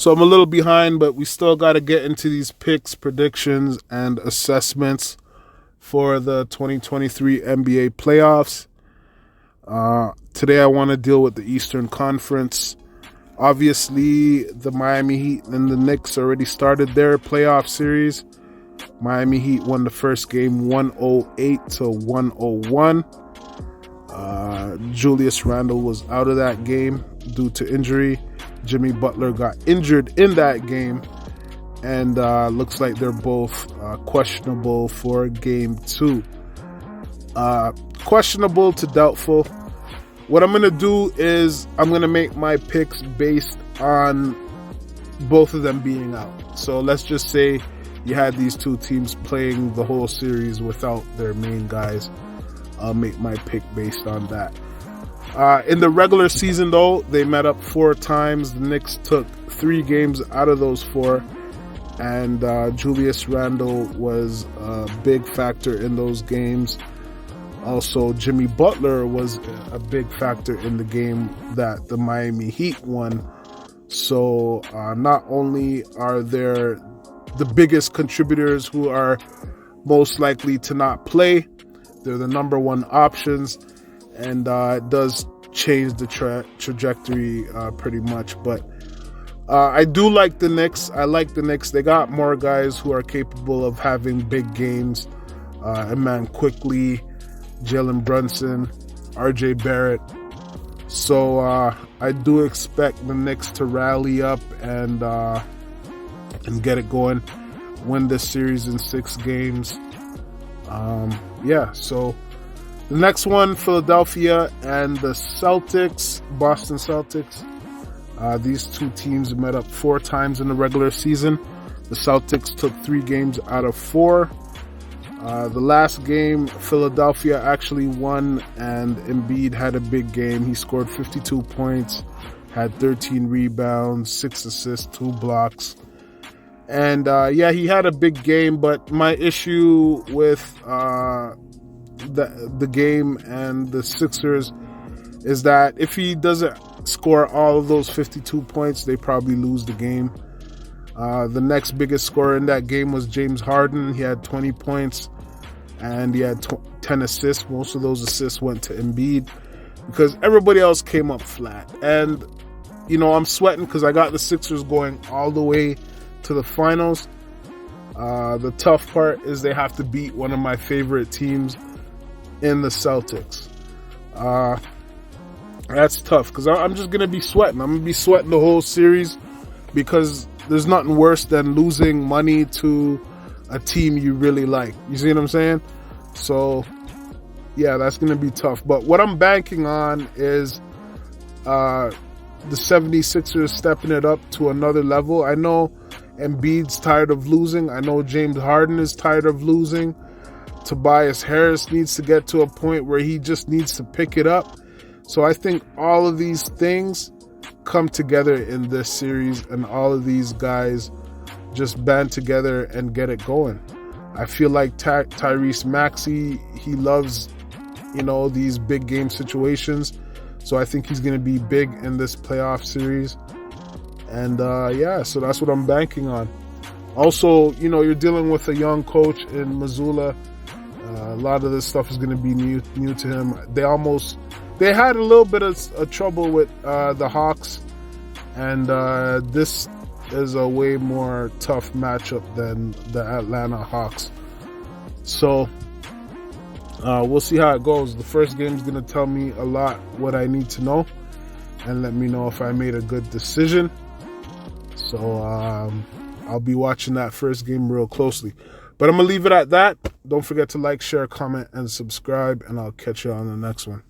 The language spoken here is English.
So I'm a little behind, but we still got to get into these picks, predictions, and assessments for the 2023 NBA playoffs. Today I want to deal with the Eastern Conference. Obviously, the Miami Heat and the Knicks already started their playoff series. Miami Heat won the first game 108-101. Julius Randle was out of that game due to injury. Jimmy Butler got injured in that game, and looks like they're both questionable for game 2. Questionable to doubtful. What I'm going to do is I'm going to make my picks based on both of them being out. So let's just say you had these two teams playing the whole series without their main guys. I'll make my pick based on that. In the regular season, though, they met up 4 times. The Knicks took 3 games out of those 4. And Julius Randle was a big factor in those games. Also, Jimmy Butler was a big factor in the game that the Miami Heat won. So not only are there the biggest contributors who are most likely to not play, they're the number one options, and it does change the trajectory pretty much. But I do like the Knicks. I like the Knicks. They got more guys who are capable of having big games. Immanuel Quickley, Jalen Brunson, RJ Barrett. So I do expect the Knicks to rally up and get it going, win this series in 6 games. So the next one, Philadelphia and the Celtics, Boston Celtics. These two teams met up 4 times in the regular season. The Celtics took 3 games out of 4. The last game, Philadelphia actually won, and Embiid had a big game. He scored 52 points, had 13 rebounds, 6 assists, 2 blocks. And he had a big game, but my issue with the game and the Sixers is that if he doesn't score all of those 52 points, they probably lose the game. The next biggest scorer in that game was James Harden. He had 20 points and he had 10 assists. Most of those assists went to Embiid because everybody else came up flat. And, I'm sweating because I got the Sixers going all the way to the finals. The tough part is they have to beat one of my favorite teams in the Celtics. That's tough because I'm just going to be sweating. I'm going to be sweating the whole series because there's nothing worse than losing money to a team you really like. You see what I'm saying? So, yeah, that's going to be tough. But what I'm banking on is the 76ers stepping it up to another level. I know Embiid's tired of losing. I know James Harden is tired of losing. Tobias Harris needs to get to a point where he just needs to pick it up. So I think all of these things come together in this series, and all of these guys just band together and get it going. I feel like Tyrese Maxey, he loves, these big game situations. So I think he's going to be big in this playoff series. And so that's what I'm banking on. Also, you're dealing with a young coach in Mazzulla. A lot of this stuff is going to be new to him. They had a little bit of trouble with the Hawks, and this is a way more tough matchup than the Atlanta Hawks. So we'll see how it goes. The first game is going to tell me a lot what I need to know and let me know if I made a good decision. So I'll be watching that first game real closely. But I'm going to leave it at that. Don't forget to like, share, comment, and subscribe, and I'll catch you on the next one.